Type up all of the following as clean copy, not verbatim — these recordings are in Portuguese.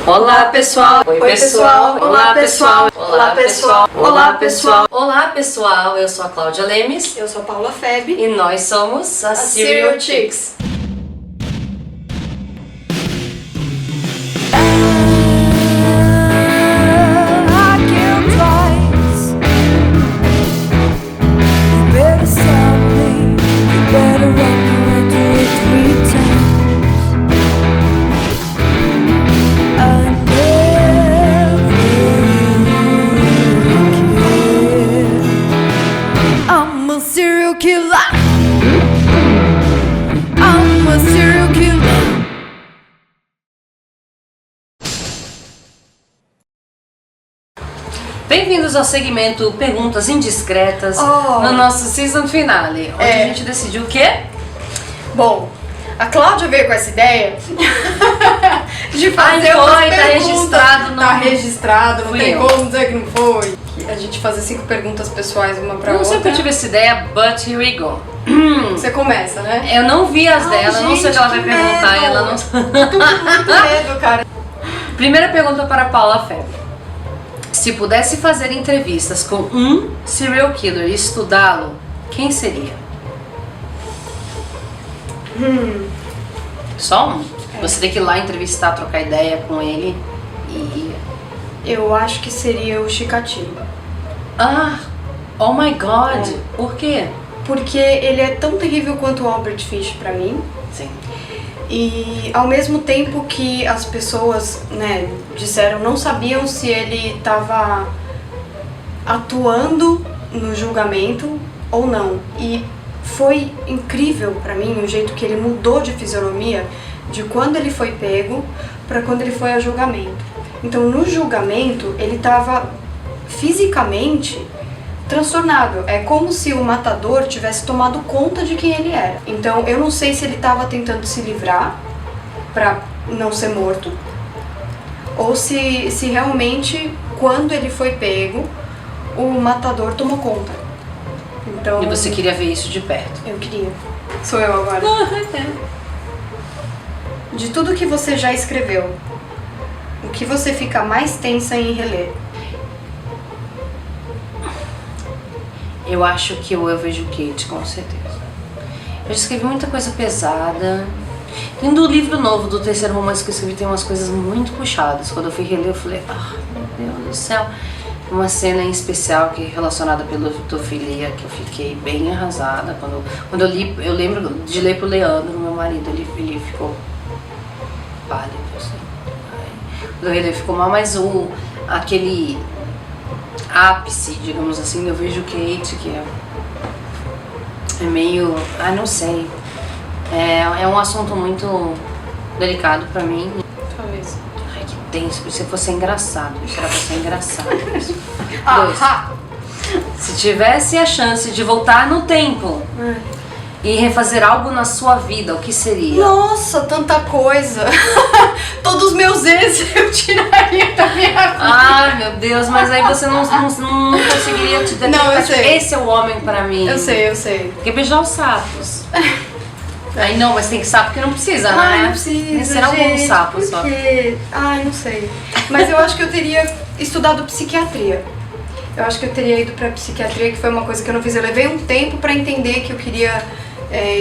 Olá pessoal! Oi pessoal! Olá pessoal! Olá pessoal! Olá pessoal! Olá pessoal! Eu sou a Cláudia Lemes. Eu sou a Paula Feb. E nós somos a Serial Chicks. Bem-vindos ao segmento Perguntas Indiscretas no nosso season finale, onde a gente decidiu o quê? Bom, a Cláudia veio com essa ideia de fazer umas perguntas. Tá registrado no... Tá registrado, não tem eu. como dizer que não foi. A gente fazer 5 perguntas pessoais uma pra outra. Eu sempre tive essa ideia, but here we go. Você começa, né? Eu não vi as dela, não sei o que ela vai perguntar. Medo. Ela não... Tô com muito medo, cara. Primeira pergunta para a Paula Febre. Se pudesse fazer entrevistas com um serial killer e estudá-lo, quem seria? Só um? Você tem que ir lá entrevistar, trocar ideia com ele e... Eu acho que seria o Chikatilo. Ah, oh my god, por quê? Porque ele é tão terrível quanto o Albert Fish pra mim. Sim. E ao mesmo tempo que as pessoas, né, disseram, não sabiam se ele estava atuando no julgamento ou não. E foi incrível pra mim o jeito que ele mudou de fisionomia de quando ele foi pego pra quando ele foi a julgamento. Então no julgamento ele estava fisicamente transtornado. É como se o matador tivesse tomado conta de quem ele era. Então eu não sei se ele estava tentando se livrar pra não ser morto, ou se realmente quando ele foi pego o matador tomou conta. Então, E você queria ver isso de perto? eu queria. Sou eu agora. De tudo que você já escreveu, o que você fica mais tensa em reler? Eu acho que eu vejo Kate, com certeza. Eu já escrevi muita coisa pesada. Tem do livro novo, do terceiro romance que eu escrevi, tem umas coisas muito puxadas. Quando eu fui reler, eu falei, meu Deus do céu. Uma cena em especial que é relacionada à pedofilia, que eu fiquei bem arrasada. Quando eu li, eu lembro de ler pro Leandro, meu marido, ele ficou pálido, assim. Quando eu reli, ficou mal, mas aquele ápice, digamos assim, eu vejo Kate, que é meio... não sei. É um assunto muito delicado pra mim. Talvez. Ai, que tenso. Se fosse engraçado. Isso era pra ser engraçado. 2. Se tivesse a chance de voltar no tempo e refazer algo na sua vida, o que seria? Nossa, tanta coisa! Todos os meus ex eu tiraria da minha vida. Ai, meu Deus, mas aí você não conseguiria te detectar. Não, eu sei. Esse é o homem pra mim. Eu sei. Porque beijar os sapos. Aí não, mas tem sapo que não precisa, né? Ai, não precisa, Será algum sapo por só? quê? Ai, não sei. Mas eu acho que eu teria estudado psiquiatria. Eu acho que eu teria ido pra psiquiatria, que foi uma coisa que eu não fiz. Eu levei um tempo pra entender que eu queria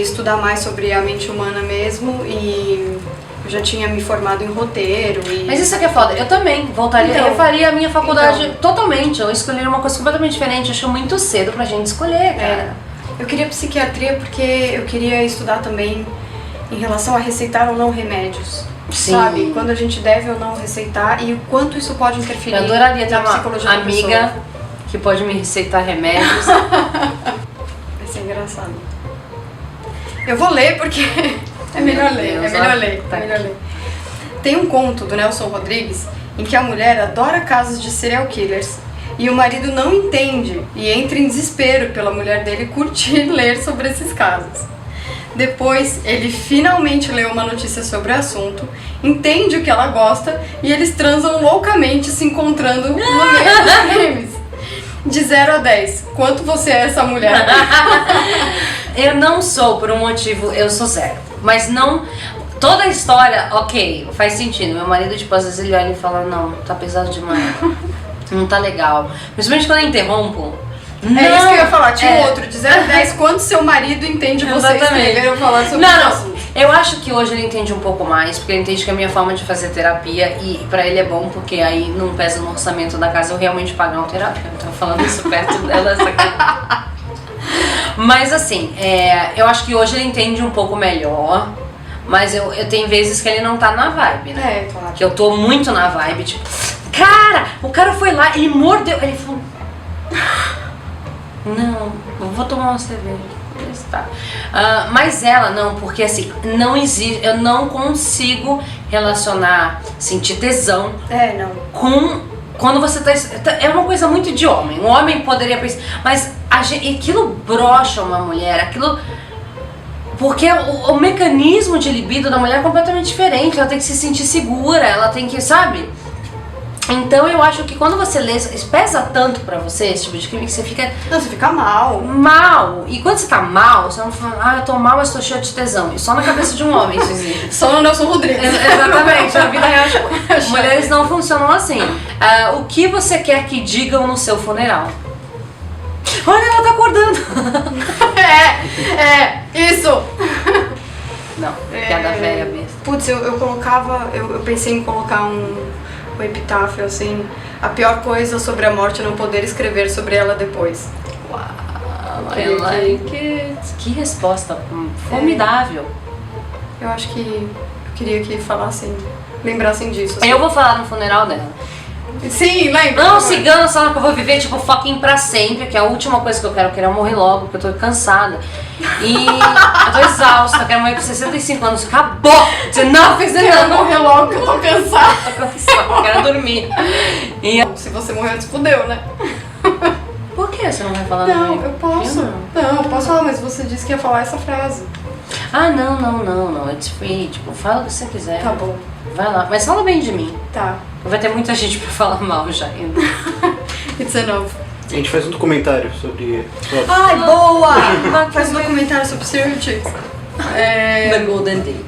estudar mais sobre a mente humana mesmo, e eu já tinha me formado em roteiro. Mas isso aqui é foda. Eu também voltaria, Então, eu faria a minha faculdade totalmente. Eu escolheria uma coisa completamente diferente. Acho muito cedo pra gente escolher, cara. Eu queria psiquiatria porque eu queria estudar também em relação a receitar ou não remédios. Sim. Sabe? Quando a gente deve ou não receitar e o quanto isso pode interferir. Eu adoraria ter na uma psicologia da amiga pessoa. que pode me receitar remédios. Vai ser engraçado. Eu vou ler porque é melhor ler, Deus, é melhor ó, ler, tá é melhor aqui. ler. Tem um conto do Nelson Rodrigues em que a mulher adora casos de serial killers e o marido não entende e entra em desespero pela mulher dele curtir ler sobre esses casos. Depois, ele finalmente lê uma notícia sobre o assunto, entende o que ela gosta e eles transam loucamente se encontrando no meio dos crimes. De 0 a 10, quanto você é essa mulher? Eu não sou, por um motivo, eu sou 0. Mas não... toda a história, ok, faz sentido. Meu marido, tipo, às vezes ele olha e fala, não, tá pesado demais. Não tá legal. Principalmente quando eu interrompo. Não, É isso que eu ia falar, tinha um outro, de 0 a 10, quando seu marido entende você escrever ou falar sobre isso? Não, eu acho que hoje ele entende um pouco mais, porque ele entende que é a minha forma de fazer terapia e pra ele é bom, porque aí não pesa no orçamento da casa eu realmente pagar uma terapia. Eu tô falando isso perto dela, essa aqui. Mas assim, eu acho que hoje ele entende um pouco melhor, mas eu tenho vezes que ele não tá na vibe, né? É, claro. Que eu tô muito na vibe, tipo, cara, o cara foi lá, ele mordeu, ele falou, não, eu vou tomar uma cerveja. Tá. Mas ela não, porque assim, não existe, eu não consigo relacionar, sentir tesão Não. com quando você tá. É uma coisa muito de homem. Um homem poderia pensar, mas aquilo brocha uma mulher, aquilo. Porque o mecanismo de libido da mulher é completamente diferente. Ela tem que se sentir segura, ela tem que, sabe? Então eu acho que quando você lê, pesa tanto pra você esse tipo de crime que você fica. Não, você fica mal. Mal. E quando você tá mal, você não fala, eu tô mal, mas tô cheio de tesão. E só na cabeça de um homem isso existe. Só no Nelson Rodrigues. Exatamente. Na vida real, tipo, mulheres não funcionam assim. O que você quer que digam no seu funeral? Olha, ela tá acordando. Isso. Não, piada velha besta. Putz, eu colocava, eu pensei em colocar um epitáfio assim, a pior coisa sobre a morte é não poder escrever sobre ela depois. Uau, que resposta formidável. Eu acho que eu queria que falassem, lembrassem disso. Assim. Eu vou falar no funeral dela. Sim, lembra? Não, cigana, só que eu vou viver, tipo, fucking pra sempre, que é a última coisa que eu quero morrer logo, porque eu tô cansada. E eu tô exausta, eu quero morrer com 65 anos, acabou! Não, fiz Quero morrer logo, que eu tô cansada. Tô cansada, eu quero dormir. E Se você morrer antes, fudeu, né? por que você não vai falar Não, comigo? eu posso. Não, eu posso falar, mas você disse que ia falar essa frase. Ah, não, it's free, tipo, fala o que você quiser. Tá bom. Vai lá, mas fala bem de mim. Tá. Vai ter muita gente pra falar mal já ainda. It's enough. A gente faz um documentário sobre. Ai, boa! Faz um documentário sobre serial chicks. The Golden Day.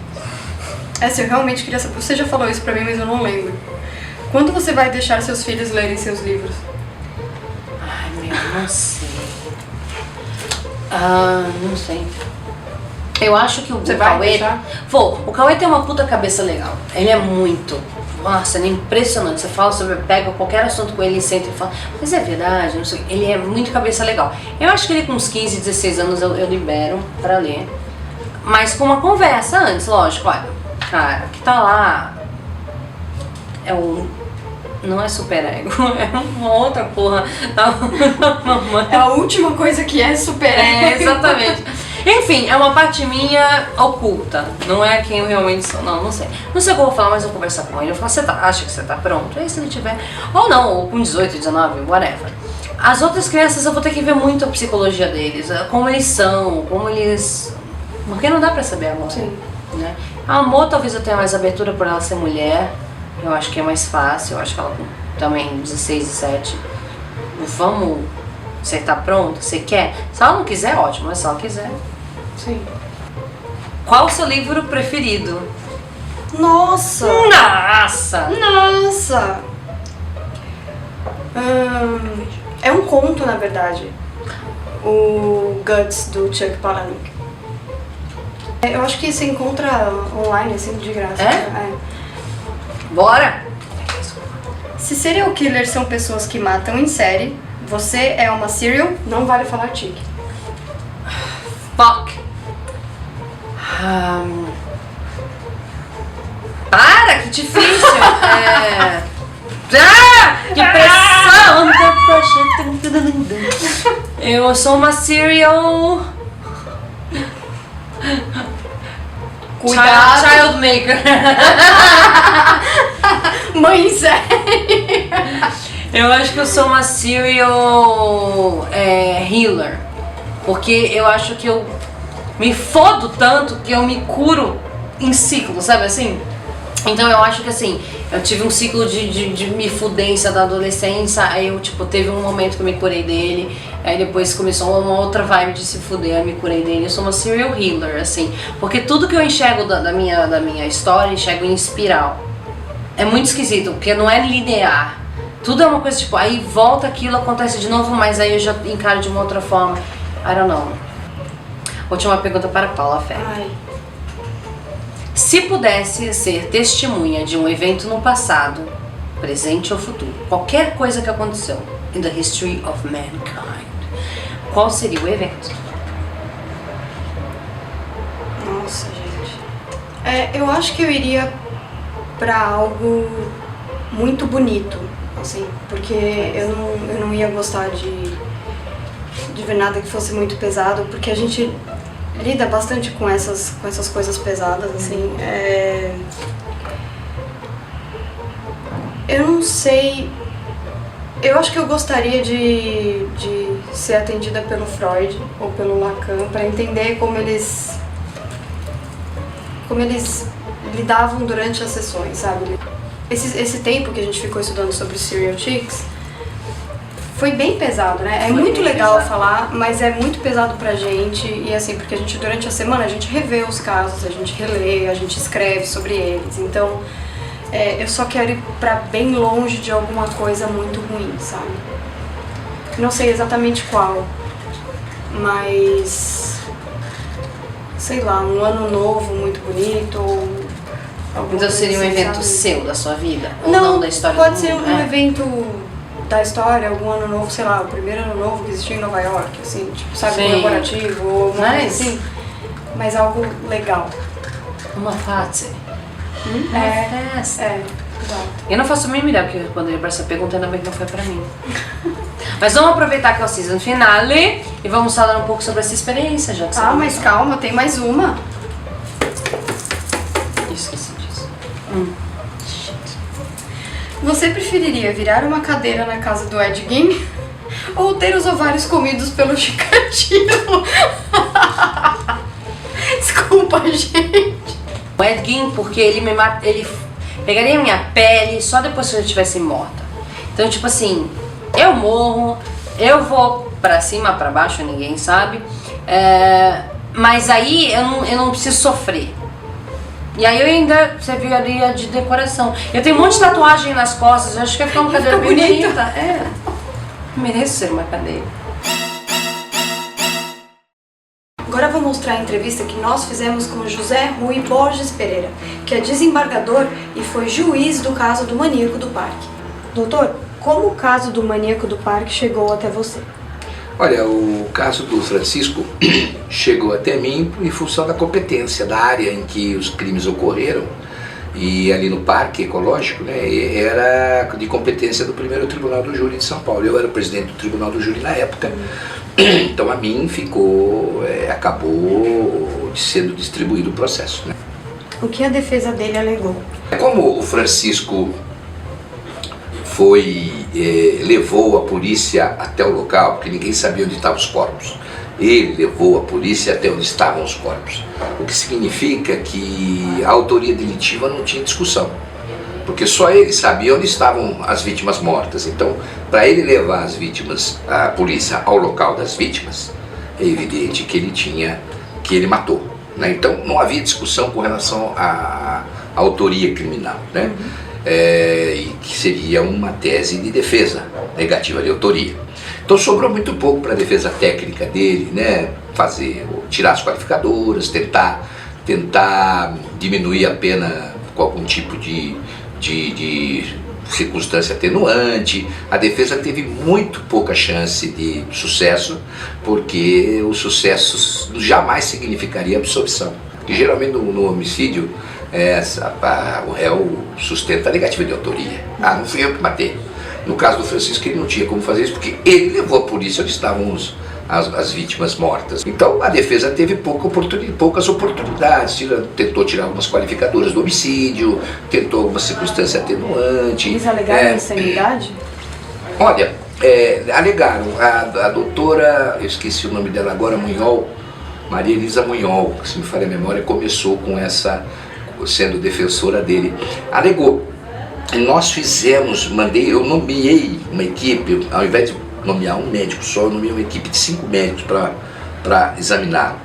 Essa eu realmente queria saber. Você já falou isso pra mim, mas eu não lembro. Quando você vai deixar seus filhos lerem seus livros? Ai, não sei. Não sei. Eu acho que o vai Cauê... Vou. O Cauê tem uma puta cabeça legal. Ele é muito... Nossa, ele é impressionante. Você fala sobre... Pega qualquer assunto com ele e senta e fala... Mas é verdade, não sei. Ele é muito cabeça legal. Eu acho que ele com uns 15, 16 anos eu libero pra ler. Mas com uma conversa antes, lógico. Olha, cara, que tá lá... Não é super ego, é uma outra porra da mamãe. É a última coisa que é super ego. Exatamente. Enfim, é uma parte minha oculta. Não é quem eu realmente sou. Não sei. Não sei o que eu vou falar, mas eu vou conversar com ele. Eu vou falar, acha que você tá pronto? Aí se ele tiver. Ou não, ou com 18, 19, whatever. As outras crianças eu vou ter que ver muito a psicologia deles. Como eles são, como eles... Porque não dá pra saber amor. Sim. Né? A amor talvez eu tenha mais abertura por ela ser mulher. Eu acho que é mais fácil. Eu acho que ela também 16, 17. Vamos... Você tá pronto? Você quer? Se ela não quiser, ótimo. Mas se ela quiser... Sim. Qual o seu livro preferido? Nossa! Nossa! Nossa! É um conto, na verdade. O Guts, do Chuck Palahniuk. Eu acho que você encontra online, assim, de graça. É? Bora! Se serial killers são pessoas que matam em série, você é uma serial, não vale falar tique. Fuck! Para, que difícil! Que pressão! Under pressure. Eu sou uma serial... Cuidado! Child maker. Mãe em série! Eu acho que eu sou uma serial healer. Porque eu acho que eu me fodo tanto que eu me curo em ciclo, sabe assim? Então eu acho que assim, eu tive um ciclo de me fudência da adolescência, aí eu tipo, teve um momento que eu me curei dele, aí depois começou uma outra vibe de se fuder, eu me curei dele. Eu sou uma serial healer, assim, porque tudo que eu enxergo da minha história, eu enxergo em espiral. É muito esquisito, porque não é linear. Tudo é uma coisa tipo, aí volta aquilo, acontece de novo, mas aí eu já encaro de uma outra forma. I don't know. Última pergunta para Paula Ferri. Ai. Se pudesse ser testemunha de um evento no passado, presente ou futuro, qualquer coisa que aconteceu in the history of mankind, qual seria o evento? Nossa, gente. Eu acho que eu iria pra algo muito bonito, assim, porque eu não ia gostar de ver nada que fosse muito pesado, porque a gente lida bastante com essas coisas pesadas, assim. Eu não sei. Eu acho que eu gostaria de ser atendida pelo Freud ou pelo Lacan para entender como eles lidavam durante as sessões, sabe? Esse tempo que a gente ficou estudando sobre serial chicks foi bem pesado, né? É muito legal falar, mas é muito pesado pra gente. E assim, porque a gente, durante a semana, a gente revê os casos, a gente relê, a gente escreve sobre eles. Então, eu só quero ir pra bem longe de alguma coisa muito ruim, sabe? Não sei exatamente qual, mas... sei lá, um ano novo muito bonito, ou Então seria um evento seu, da sua vida? Ou não da história pode do ser mundo? um evento da história, algum ano novo, sei lá, o primeiro ano novo que existiu em Nova York, assim, tipo, sabe, Sim. comemorativo, ou alguma coisa Nice. assim, mas algo legal. Uma party. Uma festa. Exato. Eu não faço a mínima ideia porque eu responderia pra essa pergunta, ainda bem que não foi pra mim. Mas vamos aproveitar que é o season finale e vamos falar um pouco sobre essa experiência, já que você Mas comentou. calma, tem mais uma. Esqueci disso. Você preferiria virar uma cadeira na casa do Ed Gein ou ter os ovários comidos pelo Chikatilo? Desculpa, gente. O Ed Gein, porque ele pegaria a minha pele só depois que eu estivesse morta. Então, tipo assim, eu morro, eu vou pra cima, pra baixo, ninguém sabe. Mas aí eu não preciso sofrer. E aí eu ainda serviria de decoração. Eu tenho um monte de tatuagem nas costas, eu acho que ia ficar uma cadeira bem bonita. Mereço ser uma cadeira. Agora eu vou mostrar a entrevista que nós fizemos com José Rui Borges Pereira, que é desembargador e foi juiz do caso do maníaco do parque. Doutor, como o caso do maníaco do parque chegou até você? Olha, o caso do Francisco chegou até mim em função da competência da área em que os crimes ocorreram, e ali no Parque Ecológico, né, era de competência do primeiro Tribunal do Júri de São Paulo. Eu era o presidente do Tribunal do Júri na época, então a mim acabou sendo distribuído o processo, né. O que a defesa dele alegou? Como o Francisco levou a polícia até o local, porque ninguém sabia onde estavam os corpos. Ele levou a polícia até onde estavam os corpos. O que significa que a autoria delitiva não tinha discussão, porque só ele sabia onde estavam as vítimas mortas. Então, para ele levar as vítimas, a polícia ao local das vítimas, é evidente que ele matou, né? Então, não havia discussão com relação à autoria criminal, né? E que seria uma tese de defesa negativa de autoria. Então sobrou muito pouco para a defesa técnica dele, né? Tirar as qualificadoras, tentar diminuir a pena com algum tipo de circunstância atenuante. A defesa teve muito pouca chance de sucesso, porque o sucesso jamais significaria absolvição. E geralmente no homicídio, o réu sustenta a negativa de autoria. Não fui eu que matei. No caso do Francisco, ele não tinha como fazer isso, porque ele levou a polícia onde estavam as vítimas mortas. Então a defesa teve poucas oportunidades, tentou tirar algumas qualificadoras do homicídio, tentou alguma circunstância atenuante. Eles alegaram insanidade? Olha, alegaram. A doutora, eu esqueci o nome dela agora, Munhol, Maria Elisa Munhol, se me falha a memória, começou com sendo defensora dele, alegou. Nós fizemos, eu nomeei uma equipe, ao invés de nomear um médico só, eu nomeei uma equipe de 5 médicos para examiná-lo,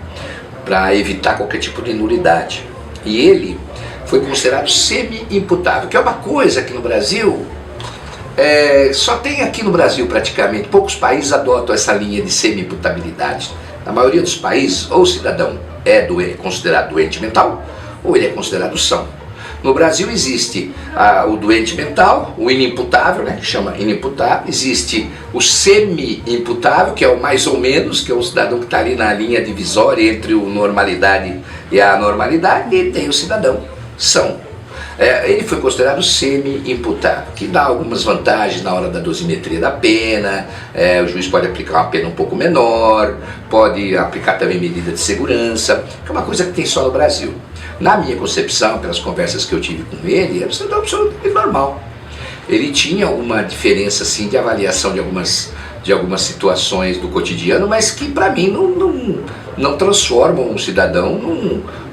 para evitar qualquer tipo de nulidade. E ele foi considerado semi-imputável, que é uma coisa que no Brasil, só tem aqui no Brasil praticamente, poucos países adotam essa linha de semi-imputabilidade. Na maioria dos países, ou o cidadão é considerado doente mental, ou ele é considerado são. No Brasil existe o doente mental, o inimputável, né, que chama inimputável, existe o semi-imputável, que é o mais ou menos, que é o cidadão que está ali na linha divisória entre o normalidade e a anormalidade, e tem o cidadão são. Ele foi considerado semi-imputável, que dá algumas vantagens na hora da dosimetria da pena, o juiz pode aplicar uma pena um pouco menor, pode aplicar também medida de segurança, que é uma coisa que tem só no Brasil. Na minha concepção, pelas conversas que eu tive com ele, era um cidadão absolutamente normal. Ele tinha uma diferença assim, de avaliação de algumas situações do cotidiano, mas que para mim não transformam um cidadão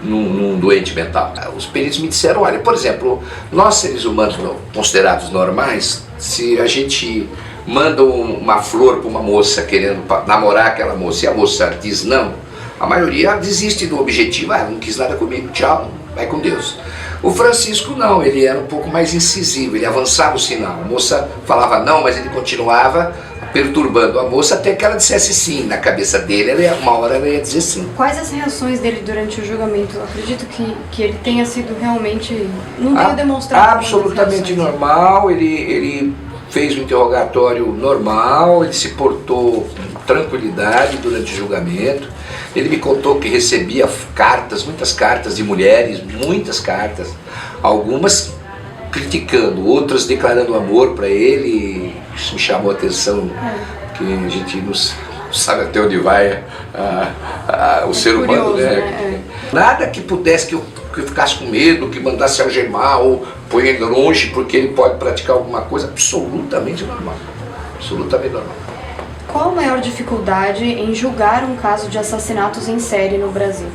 num doente mental. Os peritos me disseram, olha, por exemplo, nós seres humanos considerados normais, se a gente manda uma flor para uma moça querendo namorar aquela moça e a moça diz não, a maioria desiste do objetivo, não quis nada comigo, tchau, vai com Deus. O Francisco não, ele era um pouco mais incisivo, ele avançava o sinal. A moça falava não, mas ele continuava perturbando a moça até que ela dissesse sim. Na cabeça dele, uma hora ela ia dizer sim. Quais as reações dele durante o julgamento? Eu acredito que ele tenha sido realmente... Não tenho demonstrado... Absolutamente normal, ele fez o interrogatório normal, ele se portou com tranquilidade durante o julgamento. Ele me contou que recebia cartas, muitas cartas de mulheres, muitas cartas, algumas criticando, outras declarando amor para ele. Isso me chamou a atenção, que a gente não sabe até onde vai o ser humano, né? Nada que pudesse que eu ficasse com medo, que mandasse algemar ou pôr ele longe porque ele pode praticar alguma coisa. Absolutamente normal, absolutamente normal. Qual a maior dificuldade em julgar um caso de assassinatos em série no Brasil?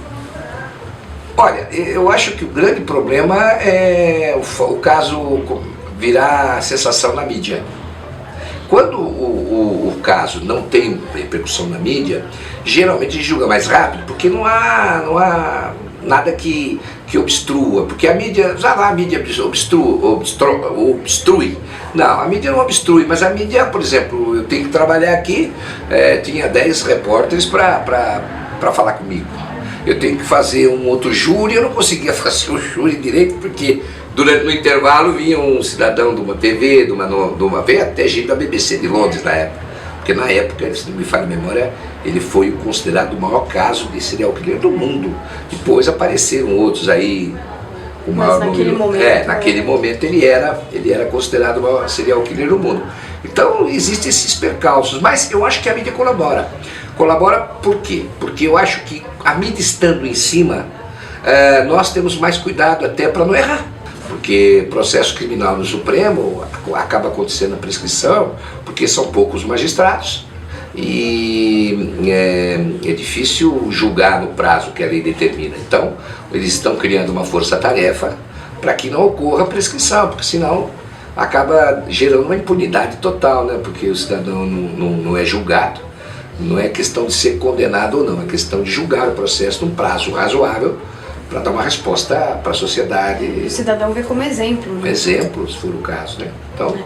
Olha, eu acho que o grande problema é o caso virar sensação na mídia. Quando o caso não tem repercussão na mídia, geralmente julga mais rápido, porque não há nada que obstrua, porque a mídia obstrui. Não, a mídia não obstrui, mas a mídia, por exemplo, eu tenho que trabalhar aqui, tinha 10 repórteres para falar comigo. Eu tenho que fazer um outro júri, eu não conseguia fazer o júri direito, porque no intervalo vinha um cidadão de uma TV, veio até gente da BBC de Londres na época. Porque na época, se não me falha a memória, ele foi considerado o maior caso de serial killer do mundo. Depois apareceram outros aí com o maior número. Naquele momento ele era considerado o maior serial killer do mundo. Então existem esses percalços, mas eu acho que a mídia colabora. Colabora por quê? Porque eu acho que a mídia estando em cima, nós temos mais cuidado até para não errar. Porque processo criminal no Supremo acaba acontecendo a prescrição, porque são poucos magistrados e é difícil julgar no prazo que a lei determina. Então, eles estão criando uma força-tarefa para que não ocorra a prescrição, porque senão acaba gerando uma impunidade total, né? Porque o cidadão não é julgado, não é questão de ser condenado ou não, é questão de julgar o processo num prazo razoável, para dar uma resposta para a sociedade. O cidadão vê como exemplo. Um exemplo, se for o caso, né? Então,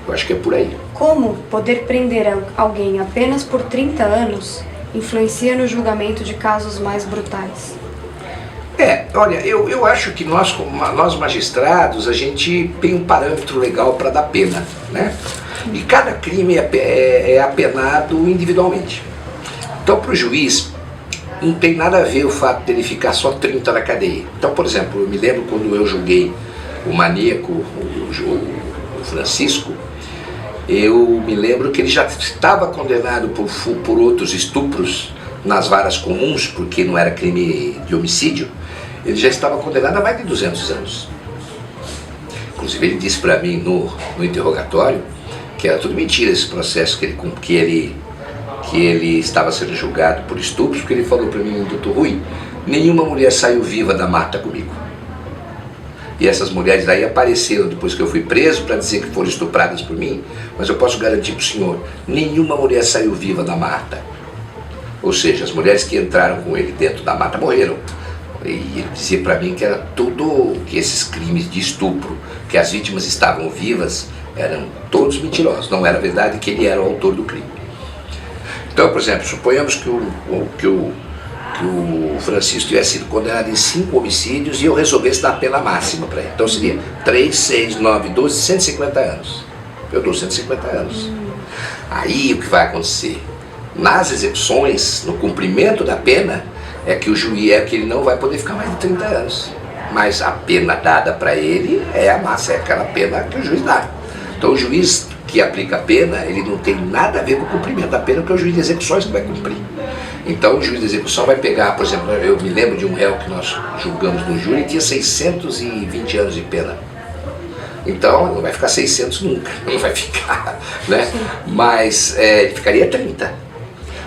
eu acho que é por aí. Como poder prender alguém apenas por 30 anos influencia no julgamento de casos mais brutais? Olha, eu acho que nós magistrados, a gente tem um parâmetro legal para dar pena, né? E cada crime é apenado individualmente. Então, para o juiz, não tem nada a ver o fato dele ficar só 30 na cadeia. Então, por exemplo, eu me lembro quando eu julguei o maníaco, o Francisco, eu me lembro que ele já estava condenado por outros estupros nas varas comuns, porque não era crime de homicídio, ele já estava condenado a mais de 200 anos. Inclusive ele disse para mim no interrogatório que era tudo mentira esse processo, que ele estava sendo julgado por estupros, porque ele falou para mim, doutor Rui, nenhuma mulher saiu viva da mata comigo. E essas mulheres aí apareceram depois que eu fui preso para dizer que foram estupradas por mim, mas eu posso garantir para o senhor, nenhuma mulher saiu viva da mata. Ou seja, as mulheres que entraram com ele dentro da mata morreram. E ele dizia para mim que era tudo, que esses crimes de estupro, que as vítimas estavam vivas, eram todos mentirosos. Não era verdade que ele era o autor do crime. Então, por exemplo, suponhamos que o Francisco tivesse sido condenado em 5 homicídios e eu resolvesse dar a pena máxima para ele. Então seria 3, 6, 9, 12, 150 anos. Eu dou 150 anos. Aí o que vai acontecer? Nas execuções, no cumprimento da pena, é que o juiz é que ele não vai poder ficar mais de 30 anos. Mas a pena dada para ele é a massa, é aquela pena que o juiz dá. Então o juiz que aplica a pena, ele não tem nada a ver com o cumprimento da pena, porque é o juiz de execuções que vai cumprir. Então o juiz de execução vai pegar, por exemplo, eu me lembro de um réu que nós julgamos no júri, tinha 620 anos de pena. Então não vai ficar 600 nunca, não vai ficar, né? Mas ele ficaria 30.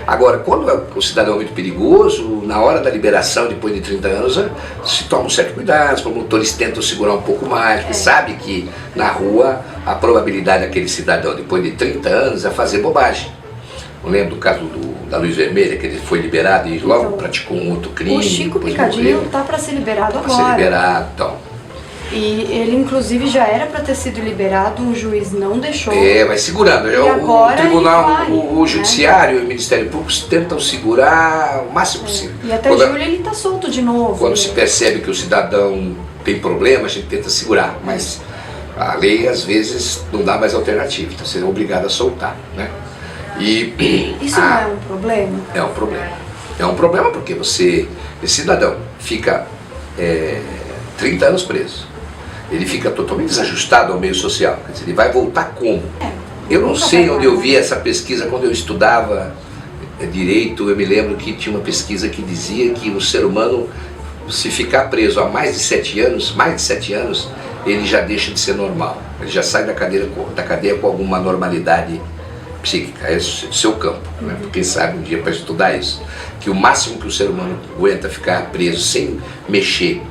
Agora, quando o cidadão é muito perigoso, na hora da liberação, depois de 30 anos, se toma um certo cuidado, os promotores tentam segurar um pouco mais, porque sabe que na rua a probabilidade daquele cidadão, depois de 30 anos, é fazer bobagem. Eu lembro do caso da Luz Vermelha, que ele foi liberado e logo então, praticou um outro crime. O Chico Picadinho está para ser liberado agora. Para ser liberado, então. E ele, inclusive, já era para ter sido liberado, o juiz não deixou. Vai segurando. O tribunal, o judiciário e o Ministério Público tentam segurar o máximo possível. E até julho ele está solto de novo. Quando se percebe que o cidadão tem problema, a gente tenta segurar. Mas a lei, às vezes, não dá mais alternativa. Então, você é obrigado a soltar, né? Isso não é um problema? É um problema. É um problema porque esse cidadão fica 30 anos preso. Ele fica totalmente desajustado ao meio social. Quer dizer, ele vai voltar como? Eu não sei onde eu vi essa pesquisa quando eu estudava direito. Eu me lembro que tinha uma pesquisa que dizia que o ser humano, se ficar preso há mais de 7 anos, ele já deixa de ser normal. Ele já sai da cadeia com alguma normalidade psíquica. É o seu campo, né? Quem sabe um dia para estudar isso. Que o máximo que o ser humano aguenta ficar preso sem mexer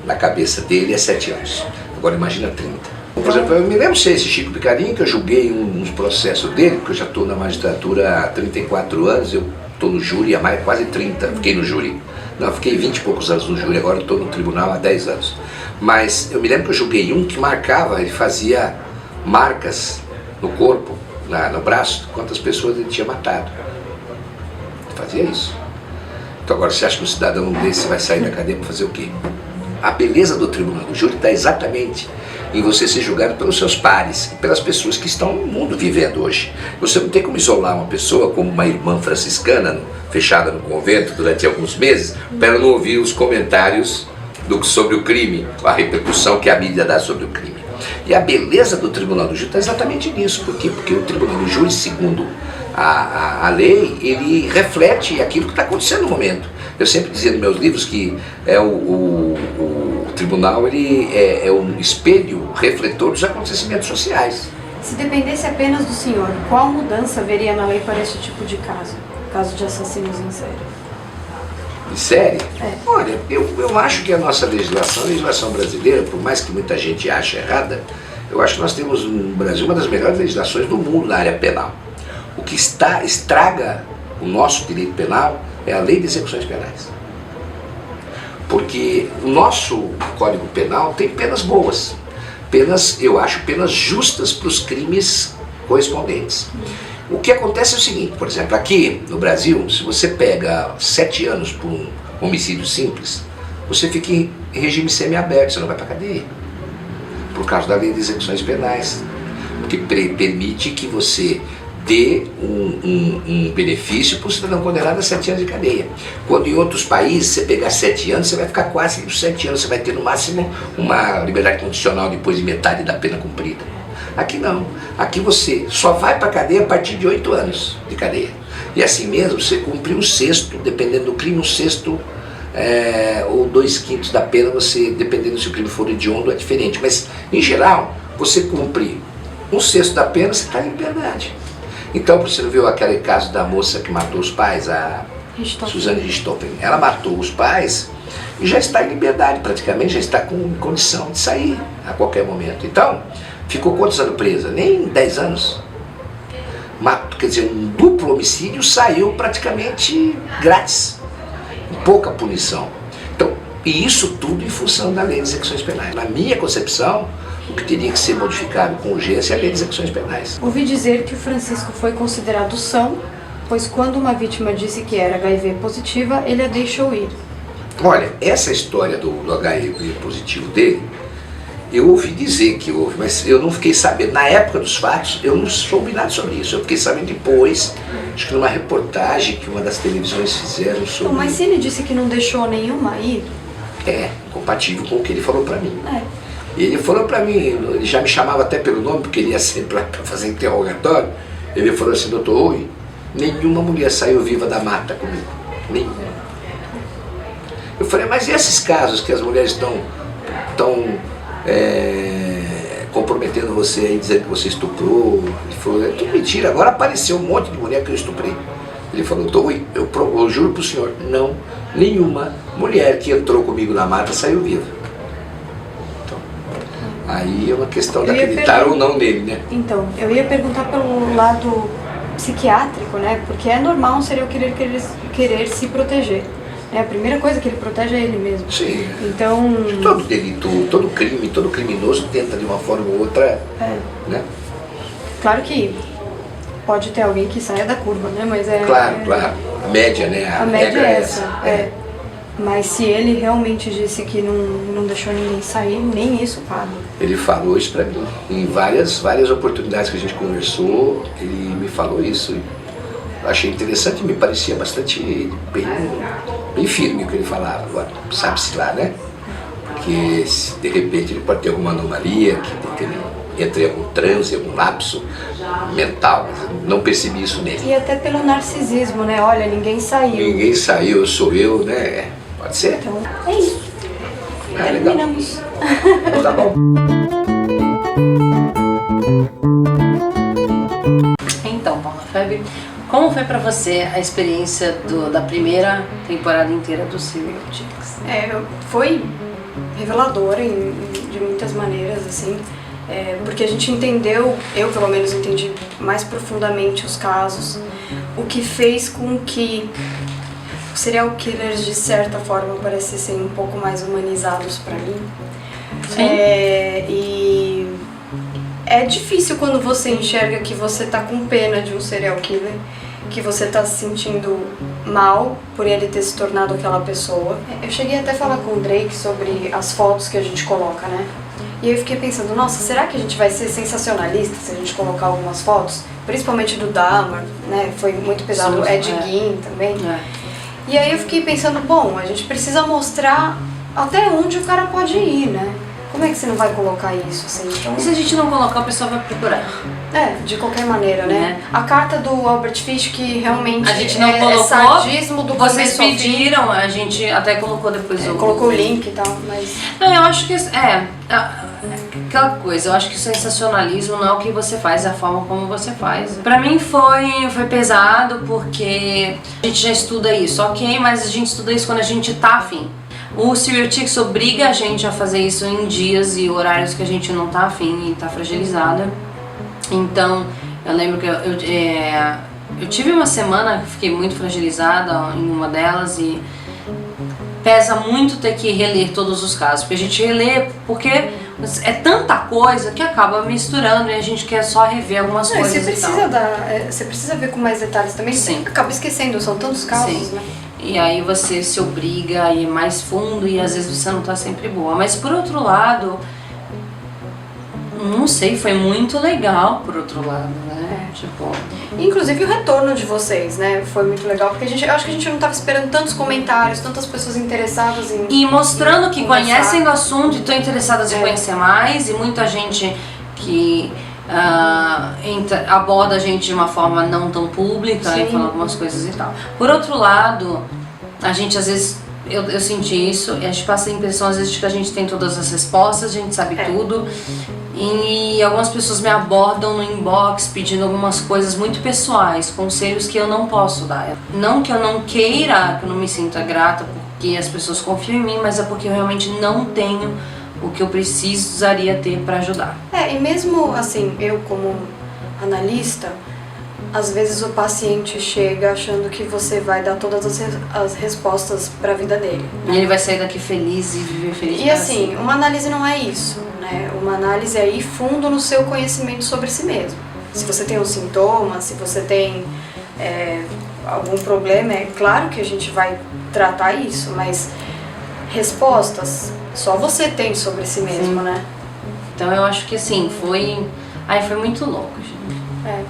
na cabeça dele é 7 anos. Agora imagina 30. Por exemplo, eu me lembro se esse Chico Picadinho, que eu julguei uns processos dele, porque eu já estou na magistratura há 34 anos, eu estou no júri há quase 30, fiquei no júri. Não, fiquei 20 e poucos anos no júri, agora estou no tribunal há 10 anos. Mas eu me lembro que eu julguei um que marcava, ele fazia marcas no corpo, no braço, quantas pessoas ele tinha matado. Ele fazia isso. Então agora você acha que um cidadão desse vai sair da cadeia para fazer o quê? A beleza do tribunal do júri está exatamente em você ser julgado pelos seus pares e pelas pessoas que estão no mundo vivendo hoje. Você não tem como isolar uma pessoa como uma irmã franciscana, fechada no convento durante alguns meses, para ela não ouvir os comentários sobre o crime, a repercussão que a mídia dá sobre o crime. E a beleza do tribunal do júri está exatamente nisso. Por quê? Porque o tribunal do júri, segundo a lei, ele reflete aquilo que está acontecendo no momento. Eu sempre dizia nos meus livros que o tribunal ele é um espelho refletor dos acontecimentos sociais. Se dependesse apenas do senhor, qual mudança haveria na lei para esse tipo de caso de assassinos em série? Em série? Olha, eu acho que a nossa legislação, a legislação brasileira, por mais que muita gente ache errada, eu acho que nós temos no Brasil uma das melhores legislações do mundo na área penal. O que estraga o nosso direito penal é a lei de execuções penais. Porque o nosso Código Penal tem penas boas. Eu acho penas justas para os crimes correspondentes. O que acontece é o seguinte, por exemplo, aqui no Brasil, se você pega 7 anos por um homicídio simples, você fica em regime semiaberto, você não vai para a cadeia. Por causa da lei de execuções penais. Porque permite que você dê um benefício para o cidadão condenado a 7 anos de cadeia. Quando em outros países você pegar 7 anos, você vai ficar quase os 7 anos, você vai ter no máximo uma liberdade condicional depois de metade da pena cumprida. Aqui não, aqui você só vai para a cadeia a partir de 8 anos de cadeia. E assim mesmo você cumpre 1/6, dependendo do crime, 1/6 ou 2/5 da pena, você, dependendo se o crime for hediondo, é diferente. Mas em geral, você cumpre 1/6 da pena, você está em liberdade. Então, você não viu aquele caso da moça que matou os pais, a Richthofen. Suzane Richthofen. Ela matou os pais e já está em liberdade praticamente, já está com condição de sair a qualquer momento. Então, ficou quantos anos presa? Nem 10 anos. Quer dizer, um duplo homicídio saiu praticamente grátis, com pouca punição. Então, e isso tudo em função da lei de execuções penais. Na minha concepção, o que teria que ser modificado com urgência é a lei de execuções penais. Ouvi dizer que o Francisco foi considerado são, pois quando uma vítima disse que era HIV positiva, ele a deixou ir. Olha, essa história do HIV positivo dele, eu ouvi dizer que houve, mas eu não fiquei sabendo. Na época dos fatos, eu não soube nada sobre isso. Eu fiquei sabendo depois, acho que numa reportagem que uma das televisões fizeram sobre... Não, mas se ele disse que não deixou nenhuma ir... É, compatível com o que ele falou pra mim. É. Ele falou pra mim, ele já me chamava até pelo nome, porque ele ia sempre lá pra fazer interrogatório. Ele falou assim, doutor, oi, nenhuma mulher saiu viva da mata comigo. Nenhuma. Eu falei, mas e esses casos que as mulheres estão comprometendo você aí, dizendo que você estuprou? Ele falou, é tudo mentira, agora apareceu um monte de mulher que eu estuprei. Ele falou, eu juro pro senhor, não, nenhuma mulher que entrou comigo na mata saiu viva. Então, aí é uma questão de acreditar ou não nele, né? Então, eu ia perguntar pelo lado psiquiátrico, né? Porque é normal um serial killer querer se proteger. A primeira coisa que ele protege é ele mesmo. Sim. Então... Todo delito, todo crime, todo criminoso tenta de uma forma ou outra, né? Claro que pode ter alguém que saia da curva, né? Mas Claro. A média, né? A média é essa. Mas se ele realmente disse que não deixou ninguém sair, nem isso cabe. Ele falou isso pra mim. Em várias oportunidades que a gente conversou, ele me falou isso. Eu achei interessante, me parecia bastante bem firme o que ele falava. Agora, sabe-se lá, né? Porque se de repente ele pode ter alguma anomalia, que ele entre algum transe, algum lapso mental, mas eu não percebi isso nele. E até pelo narcisismo, né? Olha, ninguém saiu. Ninguém saiu, sou eu, né? Pode ser? Então, é isso. Terminamos. Então, tá bom. Então, Paula Febre, como foi pra você a experiência da primeira temporada inteira do Serial Chicks? Foi reveladora de muitas maneiras, assim, porque a gente entendeu, eu pelo menos entendi mais profundamente os casos, o que fez com que os serial killers de certa forma parecessem um pouco mais humanizados pra mim. Sim. E é difícil quando você enxerga que você tá com pena de um serial killer, que você tá se sentindo mal por ele ter se tornado aquela pessoa. Eu cheguei até a falar com o Drake sobre as fotos que a gente coloca, né? E eu fiquei pensando, nossa, será que a gente vai ser sensacionalista se a gente colocar algumas fotos? Principalmente do Dahmer, né? Foi muito pesado, o Ed Gein também. E aí eu fiquei pensando, bom, a gente precisa mostrar até onde o cara pode ir, né? Como é que você não vai colocar isso, assim? Então... E se a gente não colocar, o pessoal vai procurar. De qualquer maneira, né? A carta do Albert Fish, que realmente a gente não colocou, sadismo do vocês começo ao fim. pediram, a gente até colocou depois colocou o link e tal, mas... Não, eu acho que aquela coisa, eu acho que o sensacionalismo não é o que você faz, é a forma como você faz. Pra mim foi pesado, porque a gente já estuda isso, ok, mas a gente estuda isso quando a gente tá afim. O Serial Chicks obriga a gente a fazer isso em dias e horários que a gente não tá afim e tá fragilizada. Então, eu lembro que eu tive uma semana que fiquei muito fragilizada em uma delas e pesa muito ter que reler todos os casos, porque a gente relê porque é tanta coisa que acaba misturando e a gente quer só rever algumas coisas. Você precisa ver com mais detalhes também. Sim. Acaba esquecendo, são tantos casos, Sim. né? E aí você se obriga a ir mais fundo e às vezes você não tá sempre boa. Mas por outro lado, não sei, foi muito legal por outro lado, né? Tipo... Inclusive o retorno de vocês, né? Foi muito legal, porque eu acho que a gente não tava esperando tantos comentários, tantas pessoas interessadas em... E mostrando que conversar. conhecem do assunto e estão interessadas em conhecer mais, e muita gente que aborda a gente de uma forma não tão pública e fala algumas coisas e tal. Por outro lado, a gente às vezes, eu senti isso, e a gente passa a impressão às vezes de que a gente tem todas as respostas, a gente sabe tudo, E algumas pessoas me abordam no inbox pedindo algumas coisas muito pessoais, conselhos que eu não posso dar. Não que eu não queira, que eu não me sinta grata porque as pessoas confiam em mim, mas é porque eu realmente não tenho o que eu precisaria ter para ajudar. E mesmo assim, eu como analista, às vezes o paciente chega achando que você vai dar todas as respostas para a vida dele. E ele vai sair daqui feliz e viver feliz. E assim, uma análise não é isso, né? Uma análise é ir fundo no seu conhecimento sobre si mesmo. Se você tem um sintoma, se você tem algum problema, é claro que a gente vai tratar isso, mas respostas só você tem sobre si mesmo, né? Então eu acho que assim, foi muito louco, gente.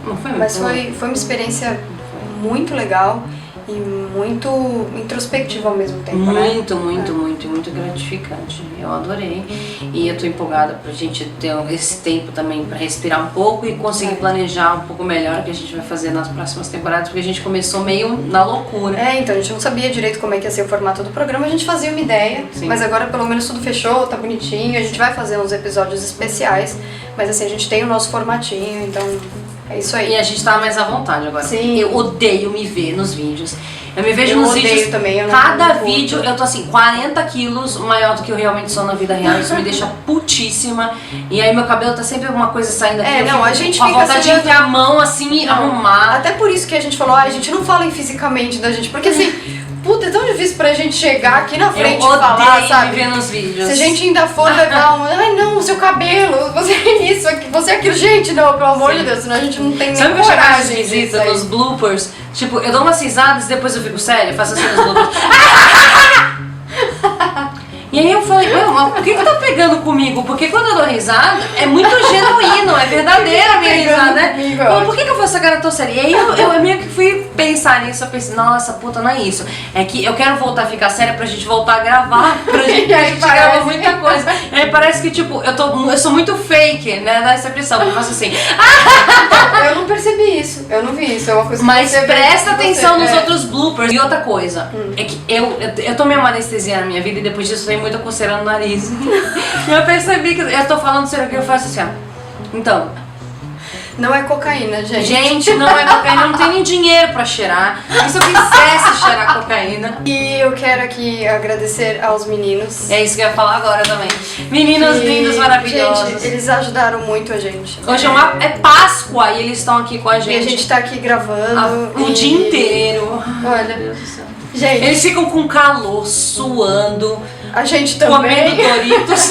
Não foi muito Mas louco. foi uma experiência muito legal e muito introspectiva ao mesmo tempo, muito gratificante. Eu adorei. E eu tô empolgada pra gente ter esse tempo também pra respirar um pouco e conseguir planejar um pouco melhor o que a gente vai fazer nas próximas temporadas, porque a gente começou meio na loucura. Então a gente não sabia direito como é que ia ser o formato do programa, a gente fazia uma ideia, mas agora pelo menos tudo fechou, tá bonitinho, a gente vai fazer uns episódios especiais, mas assim, a gente tem o nosso formatinho, então é isso aí. E a gente tá mais à vontade agora. Sim. Eu odeio me ver nos vídeos. Eu me vejo Eu nos odeio vídeos. também, eu não cada curto. vídeo eu tô assim, 40 quilos maior do que eu realmente sou na vida real. Isso me deixa putíssima. E aí meu cabelo tá sempre alguma coisa saindo aqui. A gente com a fica vontade de assim, enfiar a mão assim e arrumar. Até por isso que a gente falou, a gente não fala em fisicamente da gente, porque assim, puta, é tão difícil pra gente chegar aqui na frente Eu e falar, odeio sabe? me ver nos vídeos. Se a gente ainda for levar ai não, o seu cabelo, você é isso, você é aquilo, gente, não, pelo amor de Deus, senão a gente não tem nem Sabe que eu chego mais coragem disso esquisita aí. nos bloopers? Tipo, eu dou umas risadas e depois eu fico séria, eu faço assim nos bloopers. E aí eu falei, mas por que tá pegando comigo? Porque quando eu dou risada, é muito genuíno, é verdadeira a minha risada, né? comigo, Então, por que eu faço essa cara tão séria? E aí eu meio que fui pensar nisso, eu pensei, nossa, puta, não é isso. É que eu quero voltar a ficar séria pra gente voltar a gravar, pra gente grava muita coisa. E aí parece que, tipo, eu sou muito fake, né, nessa impressão, eu faço assim. Eu não percebi isso, eu não vi isso, é uma coisa que Mas você vê presta que atenção você- nos outros bloopers. E outra coisa, é que eu tomei uma anestesia na minha vida e depois disso eu tenho muita coceira no nariz. E eu percebi que eu tô falando sério que eu faço assim, ó. Então, Não é cocaína, gente. gente, não é cocaína, não tem nem dinheiro pra cheirar. E se eu quisesse cheirar cocaína? E eu quero aqui agradecer aos meninos. É isso que eu ia falar agora também. Meninos que, lindos, maravilhosos. Gente, eles ajudaram muito a gente. Hoje é Páscoa e eles estão aqui com a E gente. a gente tá aqui gravando. O dia inteiro. Olha, Meu Deus do céu. gente, Eles ficam com calor, suando, a gente comendo também. Doritos.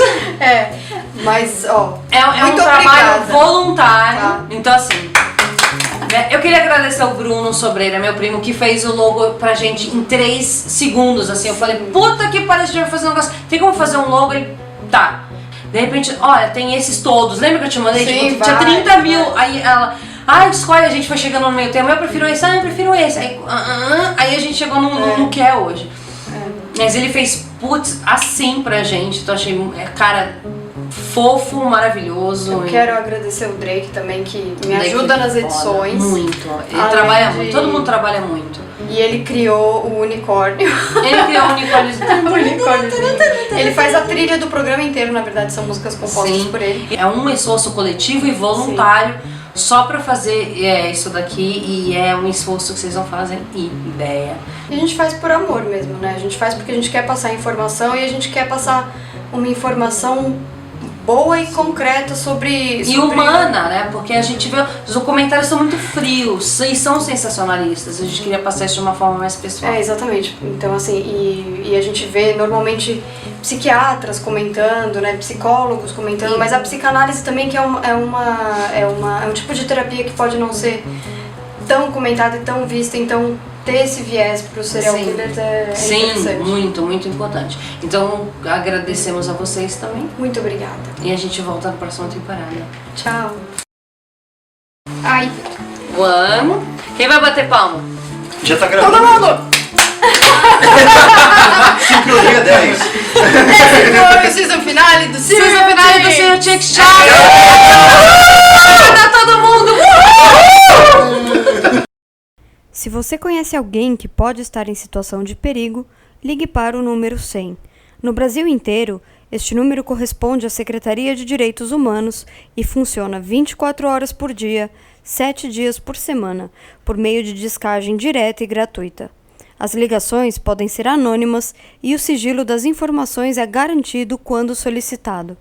Mas, ó. É um muito trabalho obrigada. voluntário. Tá. Então, assim, né, eu queria agradecer ao Bruno Sobreira, meu primo, que fez o logo pra gente em 3 segundos. Assim, eu falei, puta que pariu, a gente vai fazer um negócio. Tem como fazer um logo? Ele, tá. De repente, olha, tem esses todos. Lembra que eu te mandei? Sim, Tipo, tinha vai, 30 mil. vai. Aí ela, escolhe, a gente foi chegando no meio termo. Eu prefiro esse, eu prefiro esse. Aí a gente chegou no que é hoje. Mas ele fez, putz, assim pra gente. Então achei, cara, fofo, maravilhoso. Eu quero agradecer o Drake também, que me Drake ajuda é nas foda, edições. Muito. Ele Além trabalha de- muito. Todo mundo trabalha muito. E ele criou o unicórnio. Ele criou um unicórnio. O unicórniozinho. Ele faz a trilha do programa inteiro, na verdade, são músicas compostas Sim. por ele. É um esforço coletivo e voluntário só pra fazer isso daqui. E é um esforço que vocês não fazem ideia. E a gente faz por amor mesmo, né? A gente faz porque a gente quer passar informação e a gente quer passar uma informação boa e concreta sobre... E humana, né? Porque a gente vê. Os documentários são muito frios e são sensacionalistas. A gente queria passar isso de uma forma mais pessoal. Exatamente. Então, assim, e a gente vê normalmente psiquiatras comentando, né? Psicólogos comentando, mas a psicanálise também que é um tipo de terapia que pode não ser tão comentada e tão vista, então ter esse viés pro serial Sim. killers é Sim, interessante. muito, muito importante. Então agradecemos a vocês também. Muito obrigada. E a gente volta na próxima temporada. Tchau. Ai, Vamos. Quem vai bater palma? Já tá gravando. todo mundo! Sincronia 10. Esse foi o season finale do Season Serial finale do Killers. Serial Chick Show! Tá todo mundo! Se você conhece alguém que pode estar em situação de perigo, ligue para o número 100. No Brasil inteiro, Este número corresponde à Secretaria de Direitos Humanos e funciona 24 horas por dia, 7 dias por semana, por meio de descagem direta e gratuita. As ligações podem ser anônimas e o sigilo das informações é garantido quando solicitado.